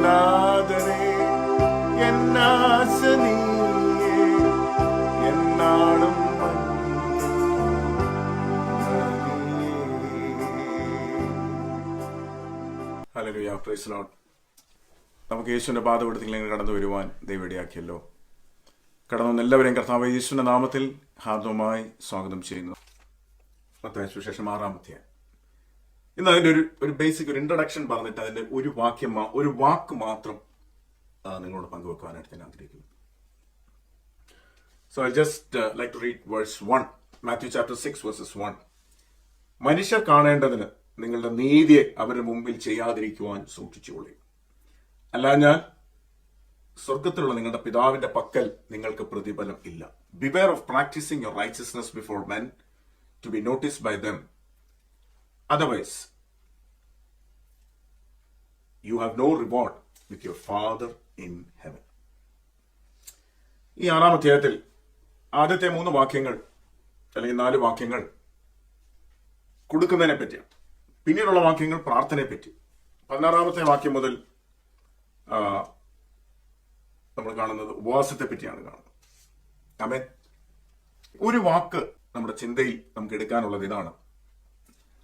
നാഥനേ എന്നാശ നീയേ എന്നാളും hallelujah. Praise Lord. നമുക്ക് യേശുവിന്റെ പാദപീഠത്തിലേക്ക് കടന്നു വരുവാൻ ദൈവം ഇടയാക്കിയല്ലോ. കടന്നു വന്ന എല്ലാവരെയും കർത്താവ് യേശുവിന്റെ നാമത്തിൽ ഹാർദവമായി സ്വാഗതം ചെയ്യുന്നു. മത്തായി സുവിശേഷം 6-ാം അധ്യായം. ഇന്ന് അതിന്റെ ഒരു ബേസിക് ഒരു ഇൻട്രൊഡക്ഷൻ പറഞ്ഞിട്ട് അതിന്റെ ഒരു വാക്ക് മാത്രം നിങ്ങളോട് പങ്കുവെക്കാനായിട്ട് ഞാൻ ആഗ്രഹിക്കുന്നു. So I'll just like to read verse 1. Matthew chapter 6 verses 1. മനുഷ്യർ കാണേണ്ടതിന് നിങ്ങളുടെ നീതിയെ അവരുടെ മുമ്പിൽ ചെയ്യാതിരിക്കുവാൻ സൂക്ഷിച്ചുകൊള്ളി. അല്ല, ഞാൻ സ്വർഗത്തിലുള്ള നിങ്ങളുടെ പിതാവിന്റെ പക്കൽ നിങ്ങൾക്ക് പ്രതിഫലം ഇല്ല. Beware of practicing your righteousness before men to be noticed by them. Otherwise, you have no reward with your Father in heaven. ഈ 6-ാം അധ്യായത്തിൽ ആദ്യത്തെ 3 വാക്യങ്ങൾ അല്ലെങ്കിൽ 4 വാക്യങ്ങൾ കൊടുക്കുന്നതിനെ പറ്റിയാണ്. പിന്നീടുള്ള വാക്യങ്ങൾ പ്രാർത്ഥനയെ പറ്റി. 16-ാമത്തെ വാക്യം മുതൽ നമ്മൾ കാണുന്നത് ഉപവാസത്തെ പറ്റിയാണ് കാണുന്നത്. ആമേൻ. ഒരു വാക്ക് നമ്മുടെ ചിന്തയിൽ നമുക്ക് എടുക്കാനുള്ളത് ഇതാണ്.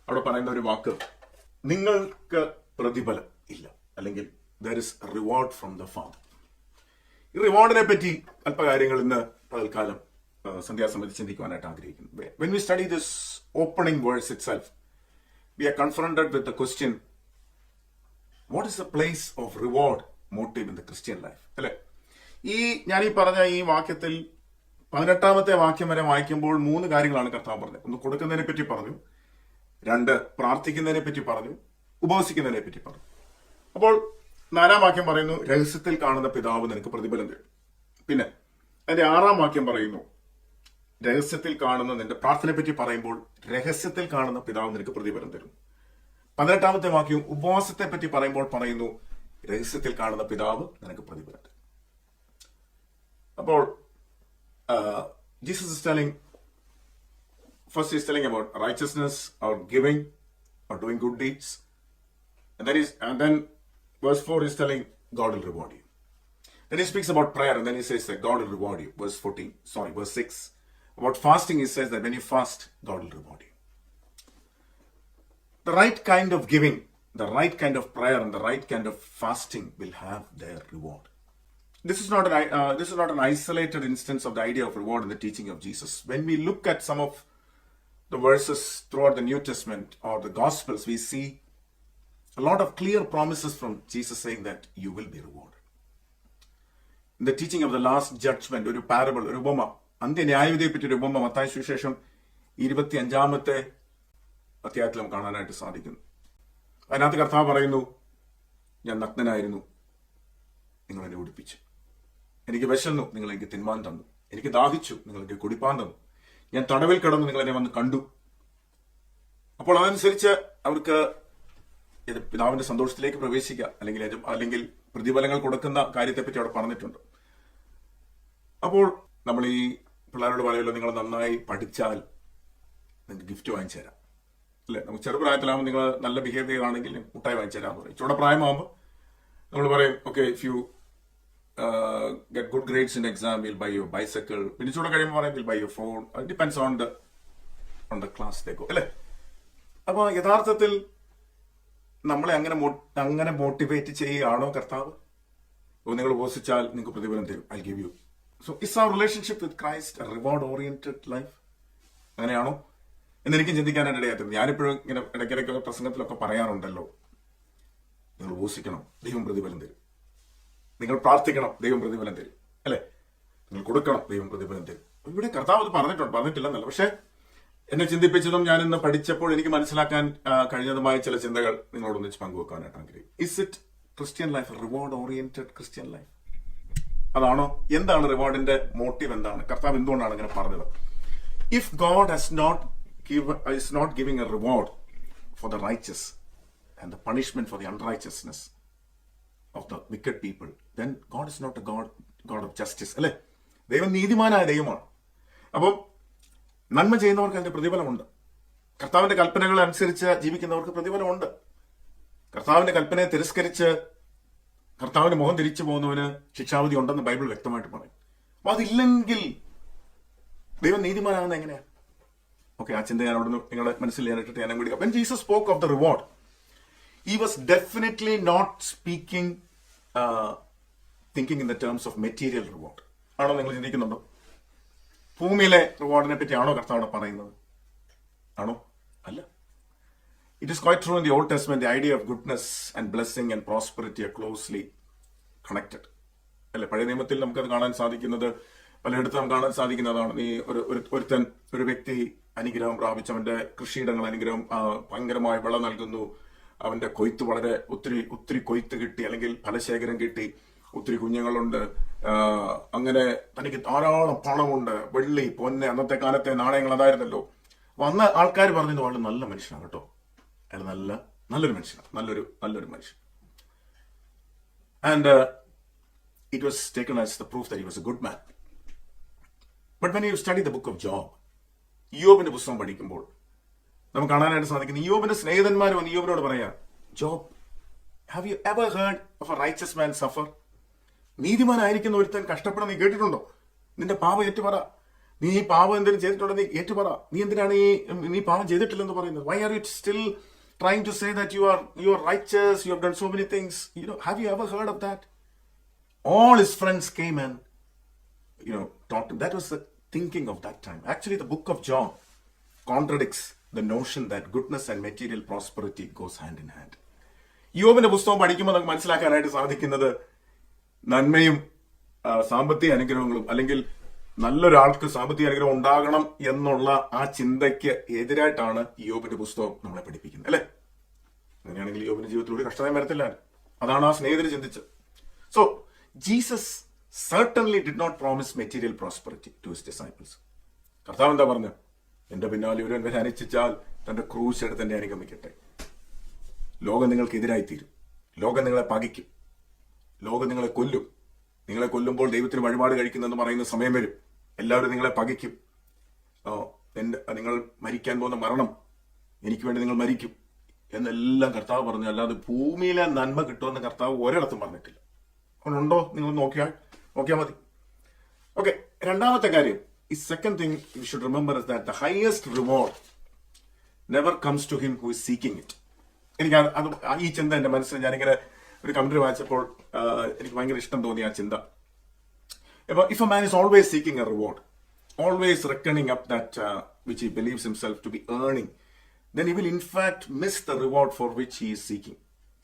അവിടെ പറയുന്ന ഒരു വാക്ക്, നിങ്ങൾക്ക് പ്രതിഫലം ഇല്ല, അല്ലെങ്കിൽ there is reward from the Father. ഈ റിവാർഡിനെ പറ്റി അല്പകാര്യങ്ങൾ ഇന്ന് പകൽക്കാലം സന്ധ്യാസമയത്ത് ചിന്തിക്കുവാനായിട്ട് ആഗ്രഹിക്കുന്നു. When we study this opening verse itself, we are confronted with the question, what is the place of reward motive in the Christian life? അല്ലെ, ഞാൻ ഈ പറഞ്ഞ ഈ വാക്യത്തിൽ 18-ാമത്തെ വാക്യം വരെ വായിക്കുമ്പോൾ 3 കാര്യങ്ങളാണ് കർത്താവ് പറഞ്ഞത്. 1, കൊടുക്കുന്നതിനെ പറ്റി പറഞ്ഞു. 2, പ്രാർത്ഥിക്കുന്നതിനെ പറ്റി പറഞ്ഞു. ഉപവസിക്കുന്നതിനെ പറ്റി പറഞ്ഞു. അപ്പോൾ 4-ാം വാക്യം പറയുന്നു, രഹസ്യത്തിൽ കാണുന്ന പിതാവ് നിനക്ക് പ്രതിഫലം തരും. പിന്നെ അതിന്റെ 6-ാം വാക്യം പറയുന്നു, രഹസ്യത്തിൽ കാണുന്ന നിന്റെ പ്രാർത്ഥനയെ പറ്റി പറയുമ്പോൾ രഹസ്യത്തിൽ കാണുന്ന പിതാവ് നിനക്ക് പ്രതിഫലം തരും. 18-ാമത്തെ വാക്യം ഉപവാസത്തെ പറ്റി പറയുമ്പോൾ പറയുന്നു, രഹസ്യത്തിൽ കാണുന്ന പിതാവ് നിനക്ക് പ്രതിഫലം തരും. അപ്പോൾ Jesus is telling, first he is telling about righteousness or giving or doing good deeds, and then verse 4 is telling God will reward you. Then he speaks about prayer, and then he says that God will reward you. Verse 6. About fasting, he says that when you fast, God will reward you. The right kind of giving, the right kind of prayer, and the right kind of fasting will have their reward. This is not an isolated instance of the idea of reward in the teaching of Jesus. When we look at some of the verses throughout the New Testament or the Gospels, we see a lot of clear promises from Jesus saying that you will be rewarded. In the teaching of the last judgment, ഒരു parable, ഒരു ഉപമ, അന്ത്യന്യായവിധിയെ പറ്റി ഒരു ഉപമ മത്തായി സുവിശേഷം 25-ാമത്തെ അധ്യായത്തിൽ നമുക്ക് കാണാനായിട്ട് സാധിക്കുന്നു. അതിനകത്ത് കർത്താവ് പറയുന്നു, ഞാൻ നഗ്നനായിരുന്നു, നിങ്ങൾ എന്നെ ഉടുപ്പിച്ചു. എനിക്ക് വിശന്നു, നിങ്ങൾ എനിക്ക് തിന്മാൻ തന്നു. എനിക്ക് ദാഹിച്ചു, നിങ്ങൾ എനിക്ക് കുടിപ്പാൻ തന്നു. ഞാൻ തടവിൽ കിടന്നു, നിങ്ങൾ എന്നെ വന്ന് കണ്ടു. അപ്പോൾ അതനുസരിച്ച് അവർക്ക് പിതാവിന്റെ സന്തോഷത്തിലേക്ക് പ്രവേശിക്കുക, അല്ലെങ്കിൽ പ്രതിഫലങ്ങൾ കൊടുക്കുന്ന കാര്യത്തെപ്പറ്റി അവിടെ പറഞ്ഞിട്ടുണ്ട്. അപ്പോൾ നമ്മൾ ഈ പിള്ളേരോട് പറയുമല്ലോ, നിങ്ങൾ നന്നായി പഠിച്ചാൽ നിങ്ങൾക്ക് ഗിഫ്റ്റ് വാങ്ങിച്ചു തരാം, അല്ലെ? നമുക്ക് ചെറുപ്രായത്തിലാകുമ്പോൾ നിങ്ങൾ നല്ല ബിഹേവ് ചെയ്യുകയാണെങ്കിൽ മുട്ടായി വാങ്ങിച്ചു തരാമെന്ന് പറയും. ചൂടെ പ്രായമാകുമ്പോൾ നമ്മൾ പറയും, okay, if you get good grades in exam, will buy your bicycle. പിന്നെ ചൂടെ കഴിയുമ്പോൾ പറയും, will buy your phone. Depends on the class തേക്കോ, അല്ലെ? അപ്പോൾ യഥാർത്ഥത്തിൽ നമ്മളെ അങ്ങനെ മോട്ടിവേറ്റ് ചെയ്യുകയാണോ കർത്താവ്? നിങ്ങൾ ഉപവസിച്ചാൽ നിങ്ങൾക്ക് പ്രതിഫലം തരും, I give you. So is our relationship with Christ a reward oriented life? അങ്ങനെയാണോ എന്നെനിക്കും ചിന്തിക്കാനായിട്ട് ഇടയാക്കുന്നത്. ഞാനിപ്പോഴും ഇങ്ങനെ ഇടയ്ക്കിടയ്ക്ക് പ്രസംഗത്തിലൊക്കെ പറയാറുണ്ടല്ലോ, നിങ്ങൾ ഉപവസിക്കണം, ദൈവം പ്രതിഫലം തരും. നിങ്ങൾ പ്രാർത്ഥിക്കണം, ദൈവം പ്രതിഫലം തരും, അല്ലെ? നിങ്ങൾ കൊടുക്കണം, ദൈവം പ്രതിഫലം തരും. ഇവിടെ കർത്താവ് അത് പറഞ്ഞിട്ടില്ലെന്നല്ല. പക്ഷെ എന്നെ ചിന്തിപ്പിച്ചതും ഞാൻ ഇന്ന് പഠിച്ചപ്പോൾ എനിക്ക് മനസ്സിലാക്കാൻ കഴിഞ്ഞതുമായ ചില ചിന്തകൾ നിങ്ങളോടൊന്നിച്ച് പങ്കുവെക്കാനായിട്ട് ആഗ്രഹിക്കും. Is it Christian life reward oriented Christian life? അതാണോ? എന്താണ് റിവാർഡിന്റെ മോട്ടീവ്? എന്താണ് കർത്താവ് എന്തുകൊണ്ടാണ് ഇങ്ങനെ പറഞ്ഞത്? If God is not giving a reward for the righteous and the punishment for the unrighteousness of the wicked people, then God is not a God of justice, അല്ലെ? ദൈവം നീതിമാനായ ദൈവമാണ്. അപ്പം നന്മ ചെയ്യുന്നവർക്ക് അതിന്റെ പ്രതിഫലമുണ്ട്. കർത്താവിന്റെ കൽപ്പനകൾ അനുസരിച്ച് ജീവിക്കുന്നവർക്ക് പ്രതിഫലമുണ്ട്. കർത്താവിന്റെ കൽപ്പനയെ തിരസ്കരിച്ച് കർത്താവിന് മുഖം തിരിച്ചു പോകുന്നവന് ശിക്ഷാവിധി ഉണ്ടെന്ന് ബൈബിൾ വ്യക്തമായിട്ട് പറയും. അപ്പൊ അതില്ലെങ്കിൽ ദൈവം നീതിമാനാകുന്നത് എങ്ങനെയാണ്? ഓക്കെ, ആ ചിന്ത ഞാൻ അവിടുന്ന് നിങ്ങളുടെ മനസ്സിൽ ഞാനിട്ടിട്ട് ഞാൻ കൂടി. When Jesus spoke of the reward, he was definitely not speaking thinking in the terms of material reward. ആണോ നിങ്ങൾ ചിന്തിക്കുന്നുണ്ടോ? ഭൂമിയിലെ റിവാർഡിനെ പറ്റിയാണോ കർത്താവ് പറയുന്നത്? ആണോ? അല്ല. It is quite true in the Old Testament, the idea of goodness and blessing and prosperity are closely connected. അല്ലെ, പഴയ നിയമത്തിൽ നമുക്കത് കാണാൻ സാധിക്കുന്നത്, പലയിടത്തും നമുക്ക് കാണാൻ സാധിക്കുന്നതാണ്. ഈ ഒരു വ്യക്തി അനുഗ്രഹം പ്രാപിച്ചവന്റെ കൃഷിയിടങ്ങൾ അനുഗ്രഹം ഭയങ്കരമായ വിള നൽകുന്നു, അവന്റെ കൊയ്ത്ത് വളരെ ഒത്തിരി കൊയ്ത്ത് കിട്ടി, അല്ലെങ്കിൽ ഫലശേഖരം കിട്ടി, ഒത്തിരി കുഞ്ഞുങ്ങളുണ്ട്, അങ്ങനെ തനിക്ക് ധാരാളം പണമുണ്ട്, വെള്ളി പൊന്ന്, അന്നത്തെ കാലത്തെ നാണയങ്ങൾ അതായിരുന്നല്ലോ. അപ്പൊ അന്ന് ആൾക്കാർ പറഞ്ഞത് വളരെ നല്ല മനുഷ്യനാണ് കേട്ടോ, അയാൾ നല്ലൊരു മനുഷ്യനാണ്, നല്ലൊരു മനുഷ്യൻ. And it was taken as the proof that he was a good man. But when you study the book of Job, ഇയ്യോബിന്റെ പുസ്തകം പഠിക്കുമ്പോൾ നമുക്ക് കാണാനായിട്ട് സാധിക്കുന്നു, ഇയ്യോബിന്റെ സ്നേഹിതന്മാർ വന്ന് ഇയ്യോബിനോട് പറയാ, Job, have you ever heard of a riches man suffer? നീതിമാനായിരിക്കുന്ന ഒരുത്തൻ കഷ്ടപ്പെടാൻ നീ കേട്ടിട്ടുണ്ടോ? നിന്റെ പാപം ഏറ്റുപറ. നീ ഈ പാപം എന്തെങ്കിലും ചെയ്തിട്ടുണ്ടോ നീ ഏറ്റുപറ. നീ എന്തിനാണ് നീ പാപം ചെയ്തിട്ടില്ലെന്ന് പറയുന്നത്? Why are you still trying to say that you are righteous, you have done so many things? Have you ever heard of that? All his friends came and taught him. That was the thinking of that time. Actually, the book of John contradicts the notion that goodness and material prosperity goes hand in hand. യോബിന്റെ പുസ്തകം പഠിക്കുമ്പോൾ നമുക്ക് മനസ്സിലാക്കാനായിട്ട് സാധിക്കുന്നത്, നന്മയും സാമ്പത്തിക അനുഗ്രഹങ്ങളും, അല്ലെങ്കിൽ നല്ലൊരാൾക്ക് സാമ്പത്തിക അനുഗ്രഹം ഉണ്ടാകണം എന്നുള്ള ആ ചിന്തയ്ക്ക് എതിരായിട്ടാണ് യോബിന്റെ പുസ്തകം നമ്മളെ പഠിപ്പിക്കുന്നത്, അല്ലെ? അങ്ങനെയാണെങ്കിൽ യോബിന്റെ ജീവിതത്തിൽ ഒരു കഷ്ടതയും വരത്തില്ല. അതാണ് ആ സ്നേഹിതര് ചിന്തിച്ചത്. So Jesus certainly did not promise material prosperity to his disciples. കർത്താവ് എന്താ പറഞ്ഞു? എന്റെ പിന്നാലെ ഒരുവൻ വരെ അനുഷ്ഠിച്ചാൽ തന്റെ ക്രൂശ് എടുത്ത് എന്നെ അനുഗമിക്കട്ടെ. ലോകം നിങ്ങൾക്ക് എതിരായിത്തീരും, ലോകം നിങ്ങളെ പകിക്കും, ലോകം നിങ്ങളെ കൊല്ലും. നിങ്ങളെ കൊല്ലുമ്പോൾ ദൈവത്തിന് വഴിപാട് കഴിക്കുന്നെന്ന് പറയുന്ന സമയം വരും. എല്ലാവരും നിങ്ങളെ പകിക്കും. നിങ്ങൾ മരിക്കാൻ പോകുന്ന മരണം എനിക്ക് വേണ്ടി നിങ്ങൾ മരിക്കും എന്നെല്ലാം കർത്താവ് പറഞ്ഞു. അല്ലാതെ ഭൂമിയിലെ നന്മ കിട്ടുമെന്ന് കർത്താവ് ഒരിടത്തും പറഞ്ഞിട്ടില്ല. അതുകൊണ്ടുണ്ടോ? നിങ്ങൾ നോക്കിയാൽ മതി. ഓക്കെ, രണ്ടാമത്തെ കാര്യം, ഈ second thing you should remember is that the highest reward never comes to him who is seeking it. എനിക്ക് അത് ഈ ചിന്ത എന്റെ മനസ്സിൽ ഞാനിങ്ങനെ ഒരു കമന്ററി വായിച്ചപ്പോൾ എനിക്ക് ഭയങ്കര ഇഷ്ടം തോന്നി ആ ചിന്ത. If a man is always seeking a reward, always reckoning up that which he believes himself to be earning, then he will in fact miss the reward for which he is seeking.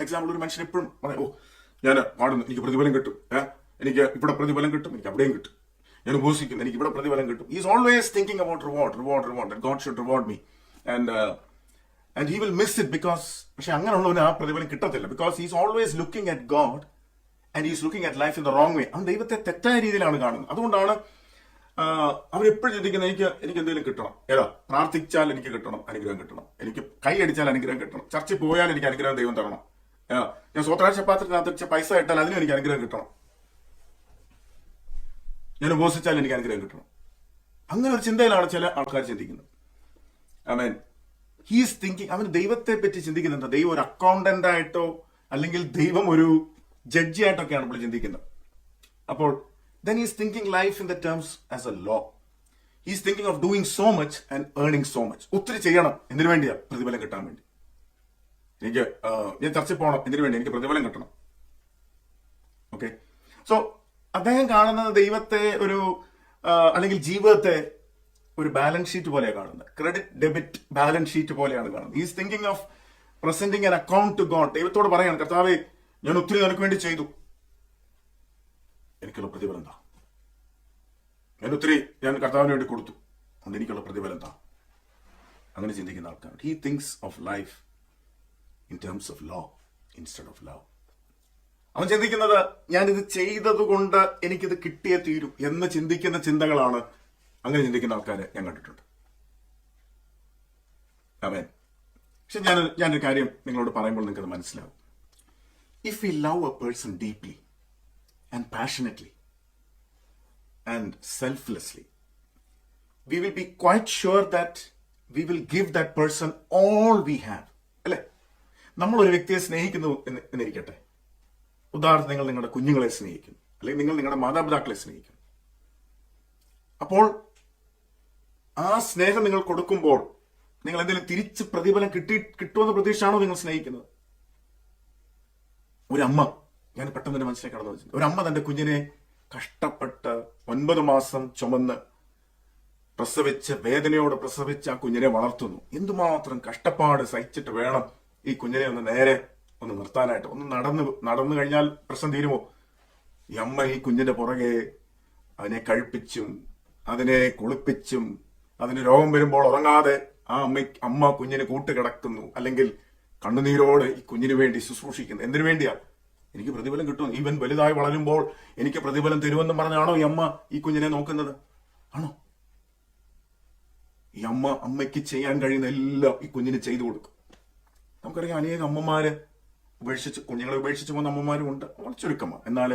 Example, ഒരു മനുഷ്യൻ എപ്പോഴും പറയും, ഞാൻ പാടുന്നു, എനിക്ക് പ്രതിഫലം കിട്ടും, എനിക്ക് ഇവിടെ പ്രതിഫലം കിട്ടും, എനിക്ക് അവിടെയും കിട്ടും, ഞാൻ ഉപസിക്കുന്നു, എനിക്ക് ഇവിടെ പ്രതിഫലം കിട്ടും. He is always thinking about reward, that God should reward me. And he will miss it because, പക്ഷെ അങ്ങനെയുള്ളവന് ആ പ്രതിഫലം കിട്ടത്തില്ല. Because he is always looking at God and he is looking at life in the wrong way. അവൻ ദൈവത്തെ തെറ്റായ രീതിയിലാണ് കാണുന്നത്. അതുകൊണ്ടാണ് അവരെപ്പോഴും ചിന്തിക്കുന്നത്, എനിക്ക് എന്തെങ്കിലും കിട്ടണം, പ്രാർത്ഥിച്ചാൽ എനിക്ക് കിട്ടണം, അനുഗ്രഹം കിട്ടണം, എനിക്ക് കൈ അടിച്ചാൽ അനുഗ്രഹം കിട്ടണം, ചർച്ചിൽ പോയാൽ എനിക്ക് അനുഗ്രഹം ദൈവം തരണം, ഞാൻ സ്വത്രാഴ്ച പാത്രത്തിനകത്ത് പൈസ ഇട്ടാൽ അതിനും എനിക്ക് അനുഗ്രഹം കിട്ടണം, ഞാൻ ഉപസിച്ചാൽ എനിക്ക് അനുഗ്രഹം കിട്ടണം. അങ്ങനെ ഒരു ചിന്തയിലാണ് ചില ആൾക്കാർ ചിന്തിക്കുന്നത്. ആമേൻ. ഹീസ് തിങ്കിങ്, അവൻ ദൈവത്തെ പറ്റി ചിന്തിക്കുന്നുണ്ട്. ദൈവം ഒരു അക്കൗണ്ടന്റ് ആയിട്ടോ അല്ലെങ്കിൽ ദൈവം ഒരു ജഡ്ജി ആയിട്ടൊക്കെയാണ് നമ്മൾ ചിന്തിക്കുന്നത്. അപ്പോൾ then he is thinking life in the terms as a law. He is thinking of doing so much and earning so much. ഒത്തിരി ചെയ്യണം, എന്തിനു വേണ്ടിയാ? പ്രതിഫലം കിട്ടാൻ വേണ്ടി. ഞാൻ ചർച്ചയിൽ പോകണം, എന്തിനു വേണ്ടി? എനിക്ക് പ്രതിഫലം കിട്ടണം. ഓക്കെ, സോ അദ്ദേഹം കാണുന്നത് ദൈവത്തെ ഒരു അല്ലെങ്കിൽ ജീവിതത്തെ ഒരു ബാലൻസ് ഷീറ്റ് പോലെയാണ് കാണുന്നത്. ക്രെഡിറ്റ് ഡെബിറ്റ് ബാലൻസ് ഷീറ്റ് പോലെയാണ് കാണുന്നത്. He is thinking of presenting an account to God. ദൈവത്തോട് പറയാണ്, കർത്താവേ, ഞാൻ ഒത്തിരി നിനക്ക് വേണ്ടി ചെയ്തു, എനിക്കുള്ള പ്രതിഫലം എന്താ? ഞാൻ കർത്താവിന് വേണ്ടി കൊടുത്തു, അതുകൊണ്ട് എനിക്കുള്ള പ്രതിഫലം എന്താ? അങ്ങനെ ചിന്തിക്കുന്ന ആൾക്കാർ. He thinks of life in terms of law instead of love. അവൻ ചിന്തിക്കുന്നത്, ഞാനിത് ചെയ്തത് കൊണ്ട് എനിക്കിത് കിട്ടിയേ തീരും എന്ന് ചിന്തിക്കുന്ന ചിന്തകളാണ്. അങ്ങനെ ചിന്തിക്കുന്ന ആൾക്കാരെ ഞാൻ കണ്ടിട്ടുണ്ട്. ആമേൻ. പക്ഷെ ഞാനൊരു കാര്യം നിങ്ങളോട് പറയുമ്പോൾ നിങ്ങൾക്കത് മനസ്സിലാവും. If we love a person deeply and passionately and selflessly, we will be quite sure that we will give that person all we have. അല്ലേ? നമ്മൾ ഒരു വ്യക്തിയെ സ്നേഹിക്കുന്നു എന്നിരിക്കട്ടെ, ഉദാഹരണത്തിന് നിങ്ങൾ നിങ്ങളുടെ കുഞ്ഞുങ്ങളെ സ്നേഹിക്കുന്നു, അല്ലെങ്കിൽ നിങ്ങൾ നിങ്ങളുടെ മാതാപിതാക്കളെ സ്നേഹിക്കുന്നു. അപ്പോൾ ആ സ്നേഹം നിങ്ങൾ കൊടുക്കുമ്പോൾ നിങ്ങൾ എന്തെങ്കിലും തിരിച്ച് പ്രതിഫലം കിട്ടുമെന്ന പ്രതീക്ഷയാണോ നിങ്ങൾ സ്നേഹിക്കുന്നത്? ഒരു അമ്മ, ഞാൻ പെട്ടെന്ന് തന്നെ മനസ്സിലാക്കി കടന്നു വെച്ചിട്ടുണ്ട്, ഒരു അമ്മ തന്റെ കുഞ്ഞിനെ കഷ്ടപ്പെട്ട് 9 മാസം ചുമന്ന് പ്രസവിച്ച് വേദനയോടെ പ്രസവിച്ച് ആ കുഞ്ഞിനെ വളർത്തുന്നു. എന്തുമാത്രം കഷ്ടപ്പാട് സഹിച്ചിട്ട് വേണം ഈ കുഞ്ഞിനെ ഒന്ന് നിർത്താനായിട്ട്. ഒന്ന് നടന്നു കഴിഞ്ഞാൽ പ്രശ്നം തീരുമോ? ഈ അമ്മ ഈ കുഞ്ഞിന്റെ പുറകെ അതിനെ കഴിപ്പിച്ചും അതിനെ കുളിപ്പിച്ചും അതിന് രോഗം വരുമ്പോൾ ഉറങ്ങാതെ അമ്മ കുഞ്ഞിന് കൂട്ടുകിടക്കുന്നു, അല്ലെങ്കിൽ കണ്ണുനീരോടെ ഈ കുഞ്ഞിന് വേണ്ടി ശുശ്രൂഷിക്കുന്നു. എന്തിനു വേണ്ടിയാ? എനിക്ക് പ്രതിഫലം കിട്ടും, ഈവൻ വലുതായി വളരുമ്പോൾ എനിക്ക് പ്രതിഫലം തരുമെന്നും പറഞ്ഞാണോ ഈ അമ്മ ഈ കുഞ്ഞിനെ നോക്കുന്നത്? ആണോ? ഈ അമ്മയ്ക്ക് ചെയ്യാൻ കഴിയുന്ന എല്ലാം ഈ കുഞ്ഞിന് ചെയ്തു കൊടുക്കും. നമുക്കറിയാം, അനേകം അമ്മമാര് കുഞ്ഞുങ്ങളെ ഉപേക്ഷിച്ച് പോകുന്ന അമ്മമാരും ഉണ്ട്, വളരെ ചുരുക്കമാണ്. എന്നാൽ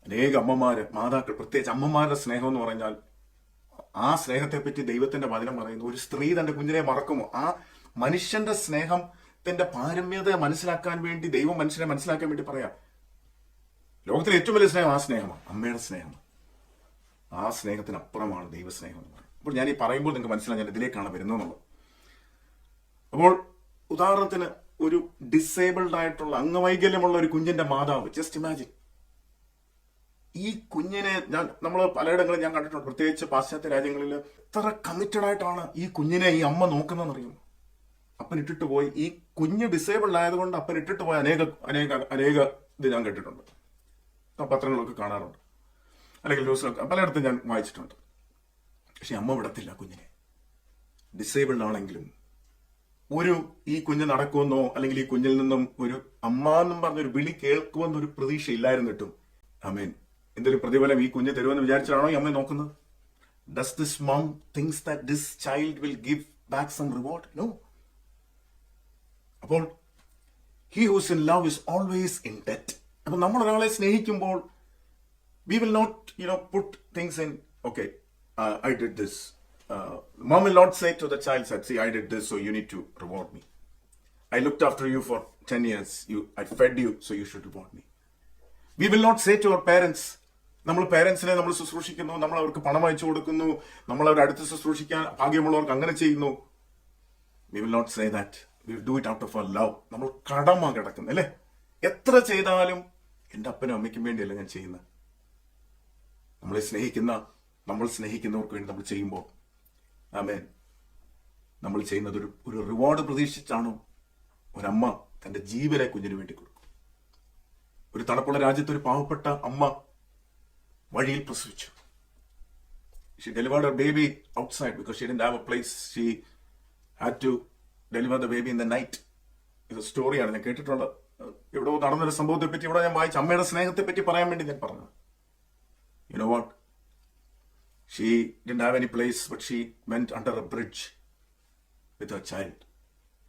അനേക അമ്മമാര്, മാതാക്കൾ, പ്രത്യേകിച്ച് അമ്മമാരുടെ സ്നേഹം എന്ന് പറഞ്ഞാൽ, ആ സ്നേഹത്തെ പറ്റി ദൈവത്തിന്റെ വചനം പറയുന്നു, ഒരു സ്ത്രീ തന്റെ കുഞ്ഞിനെ മറക്കുമോ? ആ മനുഷ്യന്റെ സ്നേഹത്തിന്റെ പാരമ്യത മനസ്സിലാക്കാൻ വേണ്ടി ദൈവം മനുഷ്യനെ മനസ്സിലാക്കാൻ വേണ്ടി പറയാം, ലോകത്തിലെ ഏറ്റവും വലിയ സ്നേഹം ആ സ്നേഹമാണ്, അമ്മയുടെ സ്നേഹമാണ്. ആ സ്നേഹത്തിനപ്പുറമാണ് ദൈവസ്നേഹം എന്ന് പറയുന്നത്. അപ്പോൾ ഞാൻ ഈ പറയുമ്പോൾ നിങ്ങൾക്ക് മനസ്സിലായി ഞാൻ ഇതിലേക്കാണ് വരുന്നതെന്നുള്ളത്. അപ്പോൾ ഉദാഹരണത്തിന് ഒരു ഡിസേബിൾഡ് ആയിട്ടുള്ള അംഗവൈകല്യമുള്ള ഒരു കുഞ്ഞിന്റെ മാതാവ്, ജസ്റ്റ് ഇമാജിൻ, ഈ കുഞ്ഞിനെ നമ്മൾ പലയിടങ്ങളിൽ ഞാൻ കണ്ടിട്ടുണ്ട്, പ്രത്യേകിച്ച് പാശ്ചാത്യ രാജ്യങ്ങളിൽ എത്ര കമ്മിറ്റഡ് ആയിട്ടാണ് ഈ കുഞ്ഞിനെ ഈ അമ്മ നോക്കുന്നതെന്ന് അറിയുമോ? അപ്പൻ ഇട്ടിട്ട് പോയി, ഈ കുഞ്ഞ് ഡിസേബിൾഡ് ആയതുകൊണ്ട് അപ്പൻ ഇട്ടിട്ട് പോയ അനേക ഇത് ഞാൻ കേട്ടിട്ടുണ്ട്, പത്രങ്ങളൊക്കെ കാണാറുണ്ട്, അല്ലെങ്കിൽ ന്യൂസിലൊക്കെ പലയിടത്തും ഞാൻ വായിച്ചിട്ടുണ്ട്. പക്ഷെ അമ്മ വിടത്തില്ല കുഞ്ഞിനെ, ഡിസേബിൾഡ് ആണെങ്കിലും. ഈ കുഞ്ഞ് നടക്കുമെന്നോ അല്ലെങ്കിൽ ഈ കുഞ്ഞിൽ നിന്നും ഒരു അമ്മ എന്നും പറഞ്ഞൊരു വിളി കേൾക്കുമെന്നൊരു പ്രതീക്ഷ ഇല്ലായിരുന്നിട്ടും ആമേൻ എന്തൊരു പ്രതിഫലം ഈ കുഞ്ഞ് തരുമെന്ന് വിചാരിച്ചാണോ ഈ അമ്മ നോക്കുന്നത്? Does this mom thinks that this child will give back some reward? No. അപ്പോൾ he who's in love is always in debt. അപ്പോൾ നമ്മൾ ഒരാളെ സ്നേഹിക്കുമ്പോൾ we will not put things in, okay, I did this. Mom will not say to the child, see, I did this, so you need to reward me. I looked after you for 10 years. I fed you, so you should reward me. We will not say to our parents, നമ്മൾ പേരൻസിനെ നമ്മൾ ശുശ്രൂഷിക്കുന്നു, നമ്മൾ അവർക്ക് പണം അയച്ചു കൊടുക്കുന്നു, നമ്മൾ അവരുടെ അടുത്ത് ശുശ്രൂഷിക്കാൻ ഭാഗ്യമുള്ളവർക്ക് അങ്ങനെ ചെയ്യുന്നു. We will not say that. We will do it out of our love. നമ്മൾ കടമ കിടക്കുന്നു, അല്ലേ? എത്ര ചെയ്താലും എൻ്റെ അപ്പനും അമ്മയ്ക്കും വേണ്ടിയല്ല ഞാൻ ചെയ്യുന്നത്. നമ്മൾ സ്നേഹിക്കുന്നവർക്ക് വേണ്ടി നമ്മൾ ചെയ്യുമ്പോൾ ആമേൻ നമ്മൾ ചെയ്യുന്നത് ഒരു റിവാർഡ് പ്രതീക്ഷിച്ചാണോ? ഒരമ്മ തന്റെ ജീവനെ കുഞ്ഞിന് വേണ്ടി കൊടുക്കും. ഒരു തണുപ്പുള്ള രാജ്യത്ത് ഒരു പാവപ്പെട്ട അമ്മ വഴിയിൽ പ്രസവിച്ചു. She delivered her baby outside because she didn't have a place. She had to deliver the baby in the night. ഇത് സ്റ്റോറിയാണ് ഞാൻ കേട്ടിട്ടുള്ളത്. ഇവിടെ നടന്നൊരു സംഭവത്തെ പറ്റി ഇവിടെ ഞാൻ വായിച്ചു. അമ്മയുടെ സ്നേഹത്തെ പറ്റി പറയാൻ വേണ്ടി ഞാൻ പറഞ്ഞു. You know what? She didn't have any place, but she went under a bridge with her child.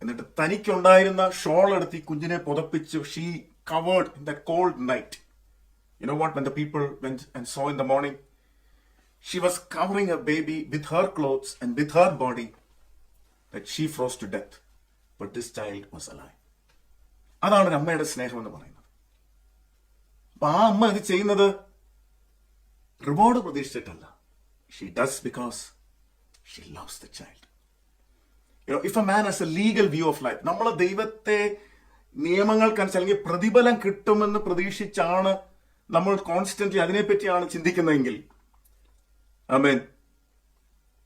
എന്നിട്ട് തനിക്കുണ്ടായിരുന്ന ഷോൾ എടുത്ത് ഈ കുഞ്ഞിനെ പുതപ്പിച്ചു. She covered in that cold night. You know what? When the people went and saw in the morning, she was covering her baby with her clothes and with her body, that she froze to death. But this child was alive. അതാണ് ഒരു അമ്മയുടെ സ്നേഹം എന്ന് പറയുന്നത്. അപ്പൊ ആ അമ്മ ഇത് ചെയ്യുന്നത് reward പ്രതീക്ഷിച്ചിട്ടല്ല. She does because she loves the child. If a man has a legal view of life, നമ്മൾ ദൈവത്തെ നിയമങ്ങൾക്കനുസരിച്ച് അല്ലെങ്കിൽ പ്രതിഫലം കിട്ടുമെന്ന് പ്രതീക്ഷിച്ചാണ് നമ്മൾ കോൺസ്റ്റന്റ്ലി അതിനെപ്പറ്റിയാണ് ചിന്തിക്കുന്നതെങ്കിൽ, ആമേൻ,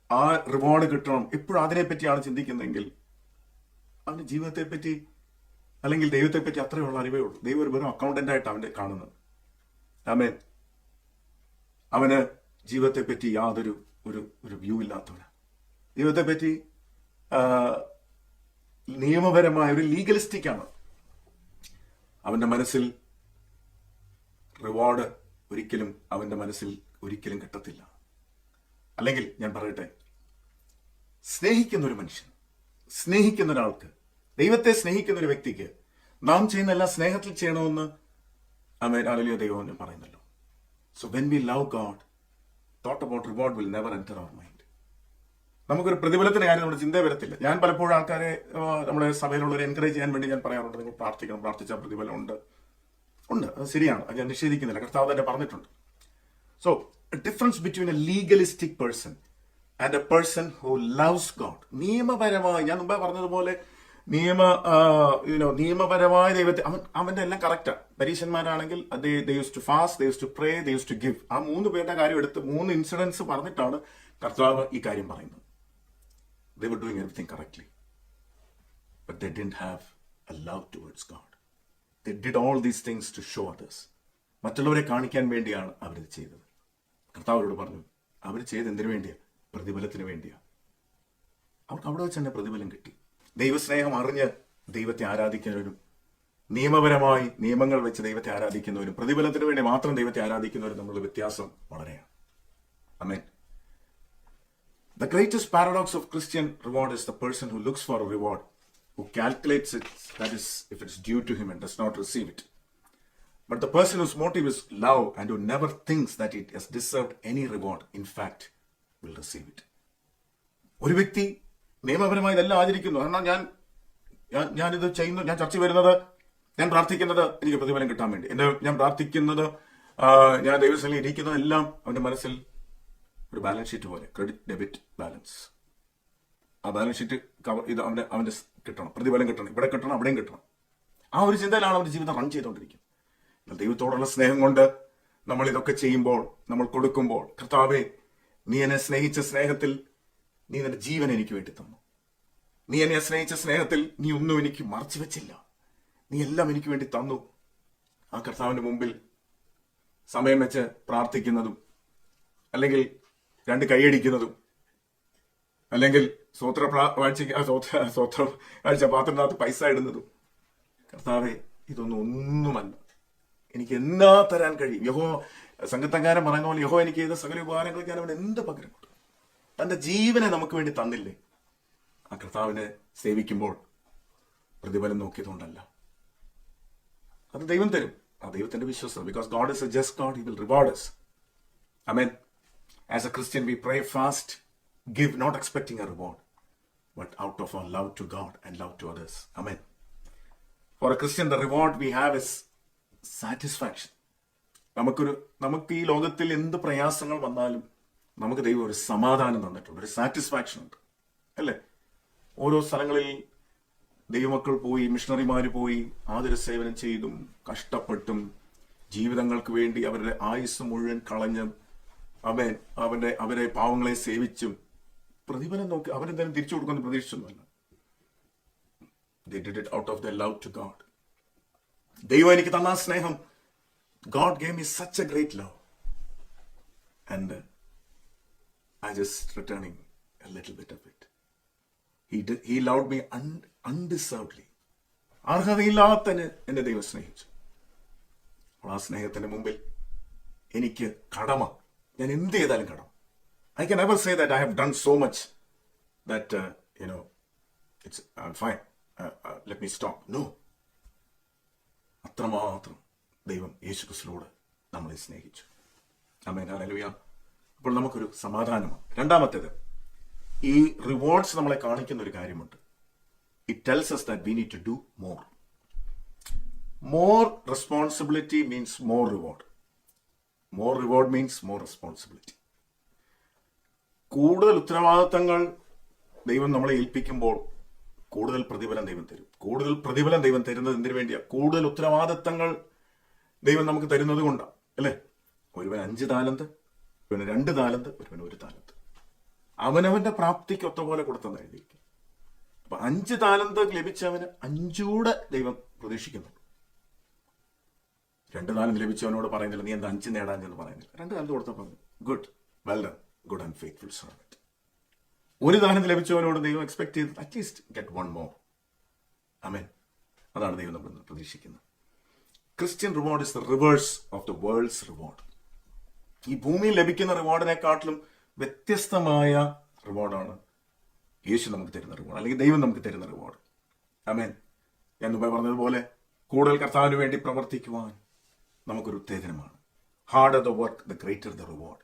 ആ റിവാർഡ് കിട്ടണം, എപ്പോഴും അതിനെപ്പറ്റിയാണ് ചിന്തിക്കുന്നതെങ്കിൽ, അവന്റെ ജീവിതത്തെ പറ്റി അല്ലെങ്കിൽ ദൈവത്തെ പറ്റി അത്രയുള്ള അറിവേ ഉള്ളൂ. ദൈവം ഒരു വെറും അക്കൗണ്ടന്റ് ആയിട്ട് അവന്റെ കാണുന്നത്. ആമേൻ, അവന് ജീവിതത്തെ പറ്റി യാതൊരു ഒരു വ്യൂ ഇല്ലാത്തവന്, ദൈവത്തെ പറ്റി നിയമപരമായ ഒരു ലീഗലിസ്റ്റിക് ആണ്. അവന്റെ മനസ്സിൽ റിവാർഡ് അവന്റെ മനസ്സിൽ ഒരിക്കലും കിട്ടത്തില്ല. അല്ലെങ്കിൽ ഞാൻ പറയട്ടെ, സ്നേഹിക്കുന്ന ഒരു മനുഷ്യൻ, സ്നേഹിക്കുന്ന ഒരാൾക്ക്, ദൈവത്തെ സ്നേഹിക്കുന്ന ഒരു വ്യക്തിക്ക് നാം ചെയ്യുന്ന എല്ലാം സ്നേഹത്തിൽ ചെയ്യണമെന്ന് ആമേൻ ഹല്ലേലൂയ ദൈവം ഞാൻ പറയുന്നല്ലോ. So when we love God, thought about reward will never enter our mind. നമുക്കൊരു പ്രതിഫലത്തിന്റെ കാര്യം നമ്മുടെ ചിന്തയെ വരത്തില്ല. ഞാൻ പലപ്പോഴും ആൾക്കാരെ നമ്മുടെ സഭയിലുള്ളവരെ എൻകറേജ് ചെയ്യാൻ വേണ്ടി ഞാൻ പറയാറുണ്ട്, നിങ്ങൾ പ്രാർത്ഥിക്കണം, പ്രാർത്ഥിച്ചാൽ പ്രതിഫലമുണ്ട്. ഉണ്ട്, അത് ശരിയാണ്, അത് ഞാൻ നിഷേധിക്കുന്നില്ല, കർത്താവ് തന്നെ പറഞ്ഞിട്ടുണ്ട്. So difference between a legalistic person and a person who loves God. നിയമപരമായി ഞാൻ മുമ്പേ പറഞ്ഞതുപോലെ നിയമപരമായ ദൈവത്തെ അവന്റെ എല്ലാം കറക്റ്റാ. പരീക്ഷന്മാരാണെങ്കിൽ they used to fast, they used to pray, they used to give. ആ 3 പേരുടെ കാര്യം എടുത്ത് 3 ഇൻസിഡൻസ് പറഞ്ഞിട്ടാണ് കർത്താവ് ഈ കാര്യം പറയുന്നത്. They were doing everything correctly, but they didn't have a love towards God. They did all these things to show others. മറ്റുള്ളവരെ കാണിക്കാൻ വേണ്ടിയാണ് അവരിത് ചെയ്തത്. കർത്താവരോട് പറഞ്ഞു, അവർ ചെയ്ത് എന്തിനു വേണ്ടിയാ? പ്രതിഫലത്തിന് വേണ്ടിയാ. അവർക്ക് അവിടെ വെച്ച് തന്നെ പ്രതിഫലം കിട്ടി. ദൈവസ്നേഹം അറിഞ്ഞ് ദൈവത്തെ ആരാധിക്കുന്നവരും നിയമപരമായി നിയമങ്ങൾ വെച്ച് ദൈവത്തെ ആരാധിക്കുന്നവരും പ്രതിഫലത്തിന് വേണ്ടി മാത്രം ദൈവത്തെ ആരാധിക്കുന്നവരും തമ്മിലുള്ള വ്യത്യാസം വളരെയാണ്. ആമേൻ. The greatest paradox of Christian reward is the person who looks for a reward, who calculates it, that is, if it's due to him and does not receive it. But the person whose motive is love and who never thinks that it has deserved any reward, in fact, will receive it. ഒരു വ്യക്തി നിയമപരമായി ഇതെല്ലാം ആചരിക്കുന്നു, കാരണം ഞാനിത് ചെയ്യുന്നു, ഞാൻ ചർച്ച വരുന്നത്, ഞാൻ പ്രാർത്ഥിക്കുന്നത് എനിക്ക് പ്രതിഫലം കിട്ടാൻ വേണ്ടി, ഞാൻ പ്രാർത്ഥിക്കുന്നത്, ഞാൻ ദൈവസ്ഥലിൽ ഇരിക്കുന്നതെല്ലാം അവന്റെ മനസ്സിൽ ഒരു ബാലൻസ് ഷീറ്റ് പോലെ, ക്രെഡിറ്റ് ഡെബിറ്റ് ബാലൻസ്. ആ ബാലൻസ് ഷീറ്റ് ഇത് അവന്റെ കിട്ടണം, പ്രതിഫലം കിട്ടണം, ഇവിടെ കിട്ടണം, അവിടെയും കിട്ടണം. ആ ഒരു ചിന്തയിലാണ് അവന്റെ ജീവിതം റൺ ചെയ്തുകൊണ്ടിരിക്കുന്നത്. ദൈവത്തോടുള്ള സ്നേഹം കൊണ്ട് നമ്മൾ ഇതൊക്കെ ചെയ്യുമ്പോൾ, നമ്മൾ കൊടുക്കുമ്പോൾ, കർത്താവേ, നീ എന്നെ സ്നേഹിച്ച സ്നേഹത്തിൽ നീ നിന്റെ ജീവൻ എനിക്ക് വേണ്ടി തന്നു. നീ എന്നെ സ്നേഹിച്ച സ്നേഹത്തിൽ നീ ഒന്നും എനിക്ക് മറച്ചു വെച്ചില്ല. നീ എല്ലാം എനിക്ക് വേണ്ടി തന്നു. ആ കർത്താവിന്റെ മുമ്പിൽ സമയം വെച്ച് പ്രാർത്ഥിക്കുന്നതും, അല്ലെങ്കിൽ 2 കൈയടിക്കുന്നതും, അല്ലെങ്കിൽ സ്വോത്ര കാഴ്ച പാത്രത്തിനകത്ത് പൈസ ഇടുന്നതും, കർത്താവെ, ഒന്നുമല്ല, എനിക്ക് എന്നാ തരാൻ കഴിയും? യഹോ സംഘത്തങ്കാരൻ പറയുന്ന പോലെ, യഹോ എനിക്ക് ചെയ്ത സകല ഉപകാരങ്ങൾക്ക് ഞാൻ അവൻ എന്ത് പകരം കൊടുക്കും? തന്റെ ജീവനെ നമുക്ക് വേണ്ടി തന്നില്ലേ? ആ കർത്താവിനെ സേവിക്കുമ്പോൾ പ്രതിഫലം നോക്കിയതുകൊണ്ടല്ല, അത് ദൈവം തരും. ആ ദൈവത്തിന്റെ വിശ്വാസം. Because God is A just God, he will reward us. Amen. As a Christian, we pray, fast, give, not expecting a reward, but out of our love to God and love to others. Amen. For a Christian, the reward we have is satisfaction. നമുക്ക് ഈ ലോകത്തിൽ എന്ത് പ്രയാസങ്ങൾ വന്നാലും നമുക്ക് ദൈവം ഒരു സമാധാനം തന്നിട്ടുണ്ട്, ഒരു സാറ്റിസ്ഫാക്ഷൻ ഉണ്ട്, അല്ലേ? ഓരോ സ്ഥലങ്ങളിൽ ദൈവമക്കൾ പോയി, മിഷണറിമാർ പോയി ആതുര സേവനം ചെയ്തും കഷ്ടപ്പെട്ടും ജീവിതങ്ങൾക്ക് വേണ്ടി അവരുടെ ആയുസ് മുഴുവൻ കളഞ്ഞും അവരെ പാവങ്ങളെ സേവിച്ചും പ്രതിഫലം നോക്കി അവരെന്തായാലും തിരിച്ചു കൊടുക്കുന്ന പ്രതീക്ഷിച്ചൊന്നുമല്ല. They did it out of their love to God. ദൈവം എനിക്ക് തന്ന സ്നേഹം, God gave me such a great love, and I just returning a little bit of it. He loved me undeservedly. അർഹതയില്ലാത്ത എന്നെ ദൈവം സ്നേഹിച്ചു. ആ സ്നേഹത്തിന്റെ മുമ്പിൽ എനിക്ക് കടമ, ഞാൻ എന്ത് ചെയ്താലും കടം. I can never say that I have done so much that I'm fine, let me stop. No. അത്രമാത്രം ദൈവം യേശുക്രിസ്തുവിനോട് നമ്മളെ സ്നേഹിച്ചു. ആമേൻ. ഹല്ലേലൂയ. അപ്പോൾ നമുക്കൊരു സമാധാനമാണ്. രണ്ടാമത്തേത്, ഈ റിവാർഡ്സ് നമ്മളെ കാണിക്കുന്ന ഒരു കാര്യമുണ്ട്. It tells us that we need to do more. More responsibility means more reward. More reward means more responsibility. കൂടുതൽ ഉത്തരവാദിത്തങ്ങൾ ദൈവം നമ്മളെ ഏൽപ്പിക്കുമ്പോൾ കൂടുതൽ പ്രതിഫലം ദൈവം തരും. കൂടുതൽ പ്രതിഫലം ദൈവം തരുന്നത് എന്തിനു വേണ്ടിയാ? കൂടുതൽ ഉത്തരവാദിത്തങ്ങൾ ദൈവം നമുക്ക് തരുന്നത് കൊണ്ടാണ്, അല്ലേ? ഒരുവൻ 5 താലന്ത്, ഒരുവന് 2 താലന്ത്, ഒരുവന് 1 താലന്ത്. അവനവന്റെ പ്രാപ്തിക്ക് ഒത്ത പോലെ കൊടുത്തെന്ന് എഴുതിയിരിക്കും. അപ്പൊ 5 താലന്ത് ലഭിച്ചവന് 5 കൂടെ ദൈവം പ്രതീക്ഷിക്കുന്നുണ്ട്. 2 താലന്ത് ലഭിച്ചവനോട് പറയുന്നില്ല, നീ എന്താ 5 നേടാൻ പറയുന്നില്ല. 2 താലന്ത് കൊടുത്തപ്പോൾ good, well done, good and faithful servant. 1 താലന്ത് ലഭിച്ചവനോട് ദൈവം എക്സ്പെക്ട് ചെയ്ത് അറ്റ്ലീസ്റ്റ് ഗെറ്റ് 1 മോർ. ആമേൻ. അതാണ് ദൈവം നമ്മൾ പ്രതീക്ഷിക്കുന്നത്. Christian reward is the reverse of the world's reward. ഈ ഭൂമിയിൽ ലഭിക്കുന്ന റിവാർഡിനെക്കാട്ടിലും വ്യത്യസ്തമായ റിവാർഡാണ് യേശു നമുക്ക് തരുന്ന റിവാർഡ്, അല്ലെങ്കിൽ ദൈവം നമുക്ക് തരുന്ന റിവാർഡ്. ആമേൻ. ഞാൻ മുമ്പേ പറഞ്ഞതുപോലെ കൂടുതൽ കർത്താവിന് വേണ്ടി പ്രവർത്തിക്കുവാൻ നമുക്കൊരു ഉത്തേജനമാണ്. Harder the work, the greater the reward.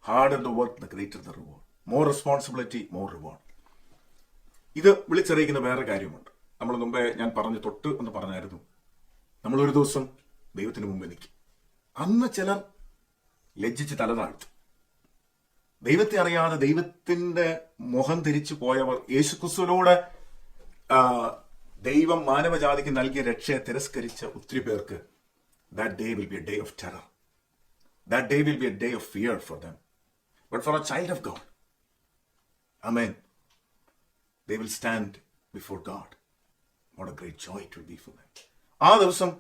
Harder the work, the greater the reward. More responsibility, more reward. ഇത് വിളിച്ചറിയിക്കുന്ന വേറെ കാര്യമുണ്ട്. നമ്മൾ മുമ്പേ ഞാൻ തൊട്ട് എന്ന് പറഞ്ഞായിരുന്നു, നമ്മൾ ഒരു ദിവസം ദൈവത്തിന് മുമ്പ് നിൽക്കും. അന്ന് ചിലർ ലജ്ജിച്ച് തല താഴ്ത്തും. ദൈവത്തെ അറിയാതെ ദൈവത്തിന്റെ മുഖം തിരിച്ചു പോയവർ, യേശുക്രിസ്തുവിനോട് ദൈവം മാനവജാതിക്ക് നൽകിയ രക്ഷയെ തിരസ്കരിച്ച ഒത്തിരി പേർക്ക് that day will be a day of terror. That day will be a day of fear for them. But for a child of God, amen, they will stand before God. What a great joy it will be for them. ആ ദിവസം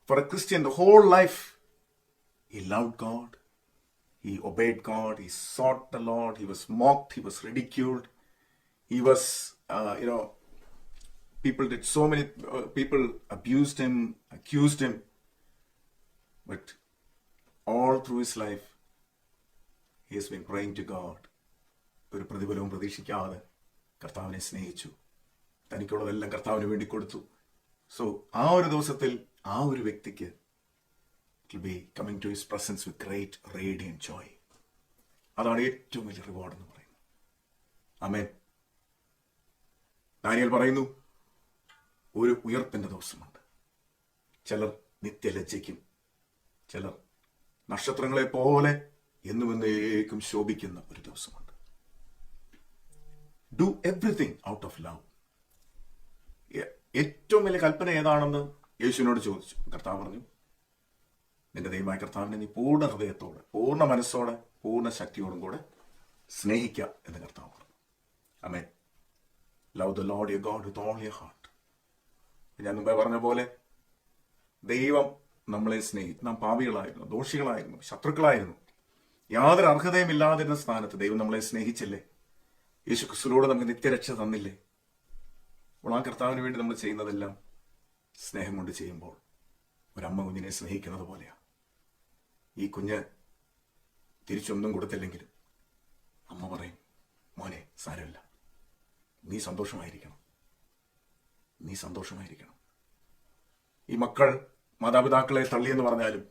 for a Christian, the whole life, he loved God, he obeyed God, he sought the Lord, he was mocked, he was ridiculed, he was, people did so many, people abused him, accused him, but all through his life, he has been praying to God. ഒരു പ്രതിഫലവും പ്രതീക്ഷിക്കാതെ കർത്താവിനെ സ്നേഹിച്ചു, തനിക്കുള്ളതെല്ലാം കർത്താവിന് വേണ്ടി കൊടുത്തു. So ആ ഒരു ദിവസത്തിൽ ആ ഒരു വ്യക്തിക്ക് it will be coming to his presence with great radiant joy. അതാണ് ഏറ്റവും വലിയ റിവാർഡ് എന്ന് പറയുന്നത്. ആമേൻ. ദാനിയേൽ പറയുന്നു, ഒരു ഉയർപ്പിന്റെ ദിവസമുണ്ട്. ചിലർ നിത്യലജ്ജയ്ക്കും, ചിലർ നക്ഷത്രങ്ങളെ പോലെ എന്നും എന്നേക്കും ശോഭിക്കുന്ന ഒരു ദിവസമുണ്ട്. Do everything out of love. ഏറ്റവും വലിയ കൽപ്പന ഏതാണെന്ന് യേശുവിനോട് ചോദിച്ചു. കർത്താവ് പറഞ്ഞു, നിന്റെ ദൈവമായ കർത്താവിനെ നീ പൂർണ്ണ ഹൃദയത്തോടെ, പൂർണ്ണ മനസ്സോടെ, പൂർണ്ണ ശക്തിയോടും കൂടെ സ്നേഹിക്കുക എന്ന് കർത്താവ് പറഞ്ഞു. ആമേൻ. Love the Lord your God with all your heart. ഞാൻ മുമ്പേ പറഞ്ഞ പോലെ ദൈവം നമ്മളെ സ്നേഹിച്ചു. നാം പാപികളായിരുന്നു, ദോഷികളായിരുന്നു, ശത്രുക്കളായിരുന്നു. യാതൊരു അർഹതയും ഇല്ലാതിരുന്ന സ്ഥാനത്ത് ദൈവം നമ്മളെ സ്നേഹിച്ചില്ലേ? യേശു ക്രിസ്തുവിലൂടെ നമുക്ക് നിത്യരക്ഷ തന്നില്ലേ? അപ്പോൾ ആ കർത്താവിന് വേണ്ടി നമ്മൾ ചെയ്യുന്നതെല്ലാം സ്നേഹം കൊണ്ട് ചെയ്യുമ്പോൾ ഒരമ്മ കുഞ്ഞിനെ സ്നേഹിക്കുന്നത് പോലെയാണ്. ഈ കുഞ്ഞ് തിരിച്ചൊന്നും കൊടുത്തില്ലെങ്കിലും അമ്മ പറയും, മോനെ സാരമില്ല, നീ സന്തോഷമായിരിക്കണം, നീ സന്തോഷമായിരിക്കണം. ഈ മക്കൾ മാതാപിതാക്കളെ തള്ളിയെന്ന് പറഞ്ഞാലും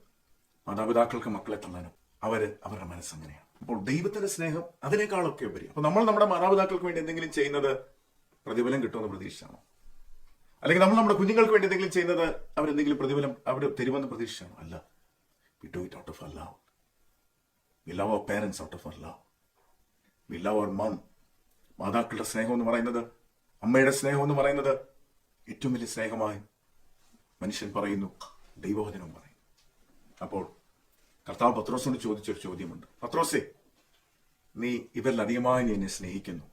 മാതാപിതാക്കൾക്ക് മക്കളെ തള്ളാനും അവരുടെ മനസ്സങ്ങനെയാണ്. അപ്പോൾ ദൈവത്തിന്റെ സ്നേഹം അതിനേക്കാളൊക്കെ ഉപരി. അപ്പോൾ നമ്മൾ നമ്മുടെ മാതാപിതാക്കൾക്ക് വേണ്ടി എന്തെങ്കിലും ചെയ്യുന്നത് പ്രതിഫലം കിട്ടുമെന്ന് പ്രതീക്ഷിച്ചാണോ? അല്ലെങ്കിൽ നമ്മൾ നമ്മുടെ കുഞ്ഞുങ്ങൾക്ക് വേണ്ടി എന്തെങ്കിലും ചെയ്യുന്നത് അവരെന്തെങ്കിലും പ്രതിഫലം അവർ തരുമെന്ന് പ്രതീക്ഷിച്ചാണോ? അല്ല. We do it out of our love. We love our parents out of our love. We love our mom. മാതാക്കളുടെ സ്നേഹം എന്ന് പറയുന്നത്, അമ്മയുടെ സ്നേഹം എന്ന് പറയുന്നത് ഏറ്റവും വലിയ സ്നേഹമായി മനുഷ്യൻ പറയുന്നു, ദൈവവചനം പറയും. അപ്പോൾ കർത്താവ് പത്രോസിനോട് ചോദിച്ചൊരു ചോദ്യമുണ്ട്. പത്രോസേ, നീ ഇവരിലധികമായി നീ എന്നെ സ്നേഹിക്കുന്നു.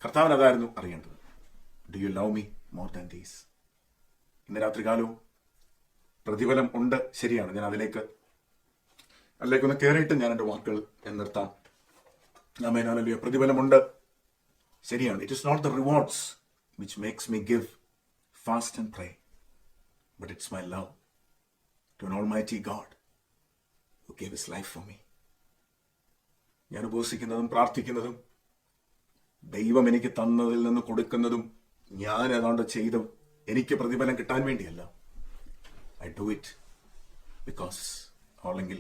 കർത്താവിന് അതായിരുന്നു അറിയേണ്ടത്. Do you love me more than these? ഇന്ന് രാത്രികാലവും പ്രതിഫലം ഉണ്ട്, ശരിയാണ്. ഞാൻ അതിലേക്കൊന്ന് കയറിയിട്ട് ഞാൻ എൻ്റെ വാക്കുകൾ നിർത്താം. ആമേൻ. ഹല്ലേലൂയ. പ്രതിഫലമുണ്ട്, ശരിയാണ്. It is not the rewards which makes me give, fast and pray, but it's my love to an almighty God who gave his life for me. ഞാൻ ഉപവസിക്കുന്നതും പ്രാർത്ഥിക്കുന്നതും ദൈവം എനിക്ക് തന്നതിൽ നിന്ന് കൊടുക്കുന്നതും ഞാൻ ഏതാണ്ട് ചെയ്തും എനിക്ക് പ്രതിഫലം കിട്ടാൻ വേണ്ടിയല്ല. ഐ ഡു ഇറ്റ് ബിക്കോസ്, അല്ലെങ്കിൽ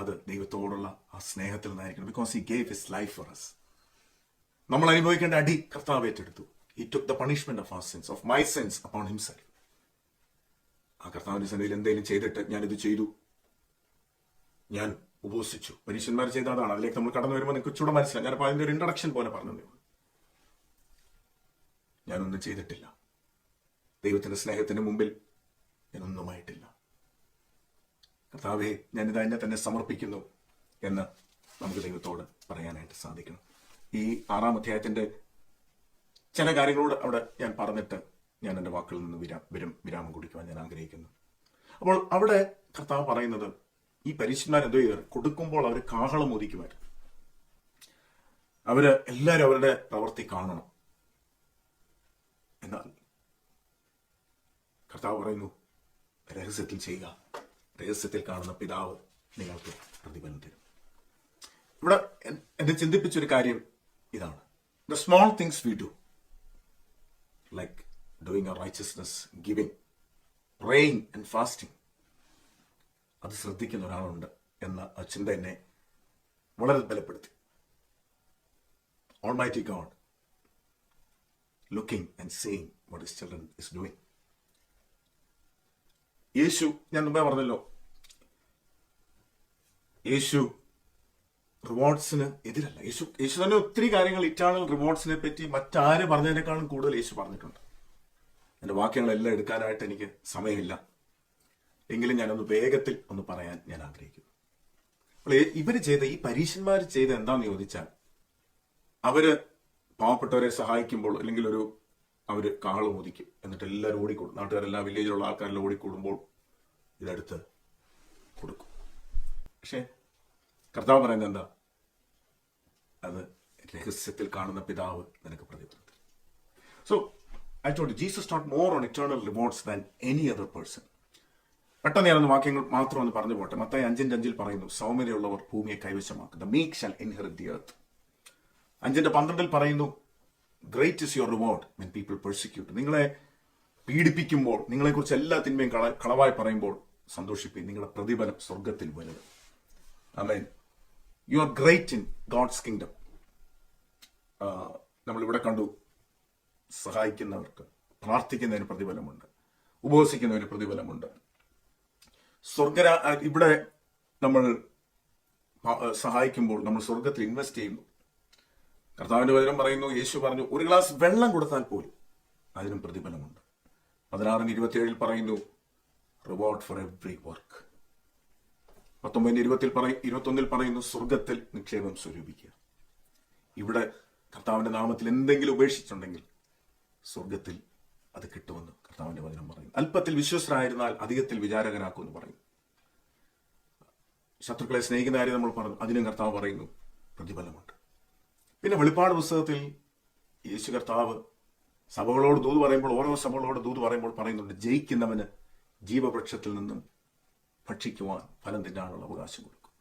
അത് ദൈവത്തോടുള്ള ആ സ്നേഹത്തിൽ നിന്നായിരിക്കണം. Because he gave his life for us. നമ്മൾ അനുഭവിക്കേണ്ട അടി കർത്താവ് ഏറ്റെടുത്തു. He took the punishment of our sins, of my sins upon himself. ആ കർത്താവിന്റെ സന്നിധിയിൽ എന്തെങ്കിലും ചെയ്തിട്ട് ഞാനിത് ചെയ്തു, ഞാൻ ഉപവസിച്ചു, പരീക്ഷന്മാർ ചെയ്ത അതാണ്, അതിലേക്ക് നമ്മൾ കടന്നു വരുമ്പോൾ നിങ്ങൾക്ക് ചൂടെ മനസ്സിലായി. ഞാനിപ്പോൾ അതിന്റെ ഒരു ഇൻട്രഡക്ഷൻ പോലെ പറഞ്ഞതേ ഉള്ളൂ. ഞാനൊന്നും ചെയ്തിട്ടില്ല. ദൈവത്തിന്റെ സ്നേഹത്തിന് മുമ്പിൽ ഞാനൊന്നുമായിട്ടില്ല. കർത്താവേ, ഞാനിത് എന്നെ തന്നെ സമർപ്പിക്കുന്നു എന്ന് നമുക്ക് ദൈവത്തോട് പറയാനായിട്ട് സാധിക്കണം. ഈ 6-ാം അധ്യായത്തിന്റെ ചില കാര്യങ്ങളോട് അവിടെ ഞാൻ പറഞ്ഞിട്ട് ഞാൻ എൻ്റെ വാക്കുകളിൽ നിന്ന് വിരാമം കുടിക്കുവാൻ ഞാൻ ആഗ്രഹിക്കുന്നു. അപ്പോൾ അവിടെ കർത്താവ് പറയുന്നത്, ഈ പരീക്ഷന്മാർ എന്തോ കൊടുക്കുമ്പോൾ അവർ കാഹളം ഒതുക്കുമായിരുന്നു. എല്ലാവരും അവരുടെ പ്രവൃത്തി കാണണം. എന്നാൽ കർത്താവ് പറയുന്നു, രഹസ്യത്തിൽ ചെയ്യുക, രഹസ്യത്തിൽ കാണുന്ന പിതാവ് നിങ്ങൾക്ക് പ്രതിഫലം തരും. ഇവിടെ എന്നെ ചിന്തിപ്പിച്ചൊരു കാര്യം ഇതാണ്. The small things we do, like doing our righteousness, giving, praying and fasting, അത് ശ്രദ്ധിക്കുന്ന ഒരാളുണ്ട് എന്ന ആ ചിന്ത എന്നെ വളരെ ബലപ്പെടുത്തി. Almighty God looking and seeing what his children is doing. യേശു, ഞാൻ മുമ്പേ പറഞ്ഞല്ലോ, യേശു റിവാർഡ്സിന് എതിരല്ല. യേശു തന്നെ ഒത്തിരി കാര്യങ്ങൾ ഇറ്റേണൽ റിവാർഡ്സിനെ പറ്റി മറ്റാര് പറഞ്ഞതിനേക്കാളും കൂടുതൽ യേശു പറഞ്ഞിട്ടുണ്ട്. എൻ്റെ വാക്യങ്ങളെല്ലാം എടുക്കാനായിട്ട് എനിക്ക് സമയമില്ല, എങ്കിലും ഞാനൊന്ന് വേഗത്തിൽ ഒന്ന് പറയാൻ ഞാൻ ആഗ്രഹിക്കുന്നു. അപ്പോൾ ഇവർ ചെയ്ത, ഈ പരീശന്മാർ ചെയ്ത എന്താണെന്ന് ചോദിച്ചാൽ, അവര് പാവപ്പെട്ടവരെ സഹായിക്കുമ്പോൾ അല്ലെങ്കിൽ അവര് കാള് മോദിക്കും, എന്നിട്ട് എല്ലാവരും ഓടിക്കൂടും, നാട്ടുകാരെല്ലാം വില്ലേജിലുള്ള ആൾക്കാരെല്ലാം ഓടിക്കൂടുമ്പോൾ ഇതെടുത്ത് കൊടുക്കും. പക്ഷേ കർത്താവ് പറയുന്നത് എന്താ? അത് രഹസ്യത്തിൽ കാണുന്ന പിതാവ് നിനക്ക് പ്രതിഫലം. So I told Jesus not more on eternal rewards than any other person. പെട്ടെന്ന് ഞാനൊന്ന് വാക്യങ്ങൾ മാത്രം ഒന്ന് പറഞ്ഞു പോട്ടെ. മത്തായി 5:5 പറയുന്നു, സൗമ്യതയുള്ളവർ ഭൂമിയെ കൈവശമാക്കും. The meek shall inherit the earth. 5:12 പറയുന്നു, great is your reward when people persecute. നിങ്ങളെ പീഡിപ്പിക്കുമ്പോൾ, നിങ്ങളെക്കുറിച്ച് എല്ലാ തിന്മയും കളവായി പറയുമ്പോൾ സന്തോഷിപ്പിക്കും, നിങ്ങളുടെ പ്രതിഫലം സ്വർഗത്തിൽ വലുത്. ആമേൻ. You are great in God's kingdom. നമ്മളിവിടെ കണ്ടു, സഹായിക്കുന്നവർക്ക്, പ്രാർത്ഥിക്കുന്നതിന് പ്രതിഫലമുണ്ട്, ഉപവസിക്കുന്നതിന് പ്രതിഫലമുണ്ട്. ഇവിടെ നമ്മൾ സഹായിക്കുമ്പോൾ നമ്മൾ സ്വർഗത്തിൽ ഇൻവെസ്റ്റ് ചെയ്യുന്നു. കർത്താവിന്റെ വചനം പറയുന്നു, യേശു പറഞ്ഞു, ഒരു ഗ്ലാസ് വെള്ളം കൊടുത്താൽ പോലും അതിനും പ്രതിഫലമുണ്ട്. 16:27 പറയുന്നു, റിവാർഡ് ഫോർ എവ്രി വർക്ക്. 19:21 പറയുന്നു, സ്വർഗത്തിൽ നിക്ഷേപം സ്വരൂപിക്കുക. ഇവിടെ കർത്താവിന്റെ നാമത്തിൽ എന്തെങ്കിലും ഉപേക്ഷിച്ചിട്ടുണ്ടെങ്കിൽ സ്വർഗത്തിൽ അത് കിട്ടുമെന്ന് കർത്താവിന്റെ വചനം പറയുന്നു. അല്പത്തിൽ വിശ്വസ്തരായിരുന്നാൽ അധികത്തിൽ വിചാരകനാക്കുമെന്ന് പറയും. ശത്രുക്കളെ സ്നേഹിക്കുന്ന കാര്യം നമ്മൾ പറഞ്ഞു, അതിനും കർത്താവ് പറയുന്നു പ്രതിഫലമുണ്ട്. പിന്നെ വെളിപ്പാട് പുസ്തകത്തിൽ യേശു കർത്താവ് സഭകളോട് ദൂത് പറയുമ്പോൾ, ഓരോ സഭകളോട് ദൂത് പറയുമ്പോൾ പറയുന്നുണ്ട്, ജയിക്കുന്നവന് ജീവവൃക്ഷത്തിൽ നിന്നും ഭക്ഷിക്കുവാൻ ഫലം തിന്നാനുള്ള അവകാശം കൊടുക്കും,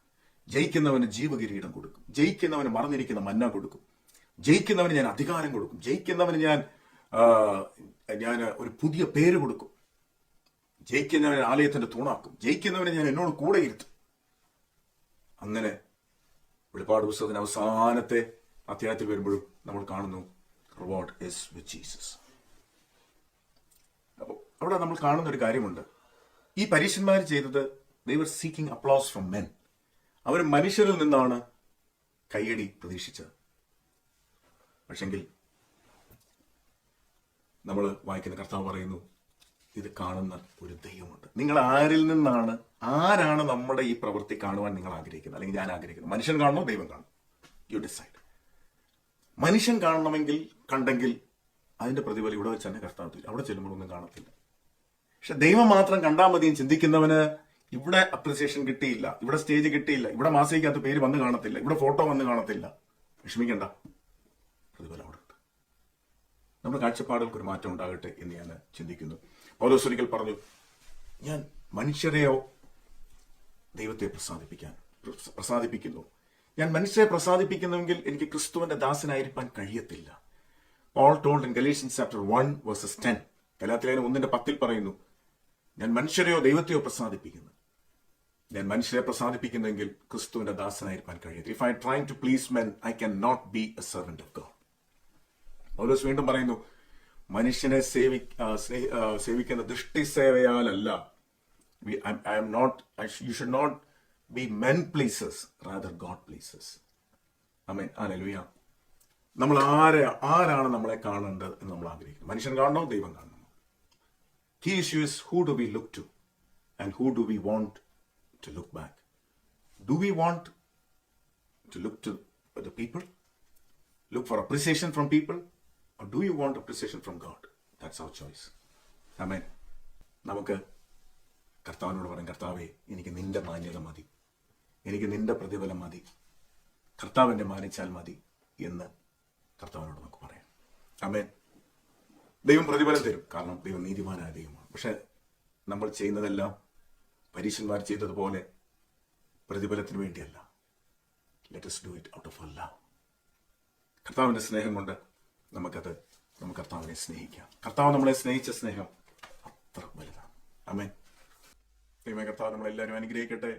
ജയിക്കുന്നവന് ജീവകിരീടം കൊടുക്കും, ജയിക്കുന്നവന് മറഞ്ഞിരിക്കുന്ന മന്ന കൊടുക്കും, ജയിക്കുന്നവന് ഞാൻ അധികാരം കൊടുക്കും, ജയിക്കുന്നവന് ഞാൻ ഒരു പുതിയ പേര് കൊടുക്കും, ജയിക്കുന്നവനെ ആലയത്തിന്റെ തൂണാക്കും, ജയിക്കുന്നവനെ ഞാൻ എന്നോട് കൂടെ ഇരുത്തും. അങ്ങനെ വെളിപ്പാട് പുസ്തകത്തിന് അവസാനത്തെ അധ്യായത്തിൽ വരുമ്പോഴും നമ്മൾ കാണുന്നു, റിവാർഡ് ഈസ് വിത്ത് ജീസസ്. അപ്പോൾ അവിടെ നമ്മൾ കാണുന്ന ഒരു കാര്യമുണ്ട്. ഈ പരീശന്മാർ ചെയ്തത്, they were seeking applause from men. അവർ മനുഷ്യരിൽ നിന്നാണ് കയ്യടി പ്രതീക്ഷിച്ചത്. പക്ഷെങ്കിൽ നമ്മൾ വായിക്കുന്ന കർത്താവ് പറയുന്നു, ഇത് കാണുന്ന ഒരു ദൈവമുണ്ട്. നിങ്ങൾ ആരാണ് നമ്മുടെ ഈ പ്രവൃത്തി കാണുവാൻ നിങ്ങൾ ആഗ്രഹിക്കുന്നത്, അല്ലെങ്കിൽ ഞാൻ ആഗ്രഹിക്കുന്നത്? മനുഷ്യൻ കാണണോ, ദൈവം കാണണം? You decide. മനുഷ്യൻ കണ്ടെങ്കിൽ അതിന്റെ പ്രതിഫലം ഇവിടെ വെച്ച് തന്നെ കർത്താവ് തരും. അവിടെ ചെല്ലുമ്പോൾ ഒന്നും കാണത്തില്ല. പക്ഷെ ദൈവം മാത്രം കണ്ടാൽ മതിയും ചിന്തിക്കുന്നവന് ഇവിടെ അപ്രിസിയേഷൻ കിട്ടിയില്ല, ഇവിടെ സ്റ്റേജ് കിട്ടിയില്ല, ഇവിടെ മാസികയ്ക്കകത്ത് പേര് വന്ന് കാണത്തില്ല, ഇവിടെ ഫോട്ടോ വന്ന് കാണത്തില്ല, വിഷമിക്കണ്ട, പ്രതിഫലം അവിടെ ഉണ്ട്. നമ്മുടെ കാഴ്ചപ്പാടുകൾക്ക് ഒരു മാറ്റം ഉണ്ടാകട്ടെ എന്ന് ഞാൻ ചിന്തിക്കുന്നു. പൗലോസ് ഒരിക്കൽ പറഞ്ഞു, ഞാൻ മനുഷ്യരെയോ ദൈവത്തെ പ്രസാദിപ്പിക്കുന്നു. ഞാൻ മനുഷ്യരെ പ്രസാദിപ്പിക്കുന്നുവെങ്കിൽ എനിക്ക് ക്രിസ്തുവിന്റെ ദാസനായിരിക്കാൻ കഴിയത്തില്ല. Paul told in Galatians chapter 1:10, ഗലാത്യലേഖനം 1:10 പറയുന്നു, ഞാൻ മനുഷ്യരെയോ ദൈവത്തെയോ പ്രസാദിപ്പിക്കുന്നു. ഞാൻ മനുഷ്യരെ പ്രസാദിപ്പിക്കുന്നെങ്കിൽ ക്രിസ്തുവിന്റെ ദാസനായിരിക്കാൻ കഴിയത്തില്ല. If I try to please men, I cannot be a servant of God. പൗലോസ് വീണ്ടും പറയുന്നു, മനുഷ്യനെ സേവിക്കുന്ന ദൃഷ്ടി സേവയാലല്ല. You should not be men pleasers, rather God pleasers. Amen. Hallelujah. നമ്മൾ ആരാണ് നമ്മളെ കാണേണ്ടത് എന്ന് നമ്മൾ ആഗ്രഹിക്കുന്നു? മനുഷ്യൻ കാണണോ, ദൈവം കാണണോ? Key issue is, who do we look to and who do we want to look back? Do we want to look to the people? Look for appreciation from people? Or do you want appreciation from God? That's our choice. Amen. നമുക്ക് കർത്താവിനോട് പറയാം, കർത്താവേ, എനിക്ക് നിന്റെ മാന്യത മതി, എനിക്ക് നിന്റെ പ്രതിഫലം മതി, കർത്താവിന്റെ മാനിച്ചാൽ മതി എന്ന് കർത്താവിനോട് നമുക്ക് പറയാം. ആമേൻ. ദൈവം പ്രതിഫലം തരും, കാരണം ദൈവം നീതിമാനായ ദൈവമാണ്. പക്ഷെ നമ്മൾ ചെയ്യുന്നതെല്ലാം പരീശന്മാർ ചെയ്തതുപോലെ പ്രതിഫലത്തിന് വേണ്ടിയല്ല. Let us do it out of our love. കർത്താവിന്റെ സ്നേഹം കൊണ്ട് നമുക്ക് കർത്താവിനെ സ്നേഹിക്കാം. കർത്താവ് നമ്മളെ സ്നേഹിച്ച സ്നേഹം അത്ര വലുതാണ്. ആമേൻ. ദൈവമേ, കർത്താവ് നമ്മളെല്ലാവരും അനുഗ്രഹിക്കട്ടെ.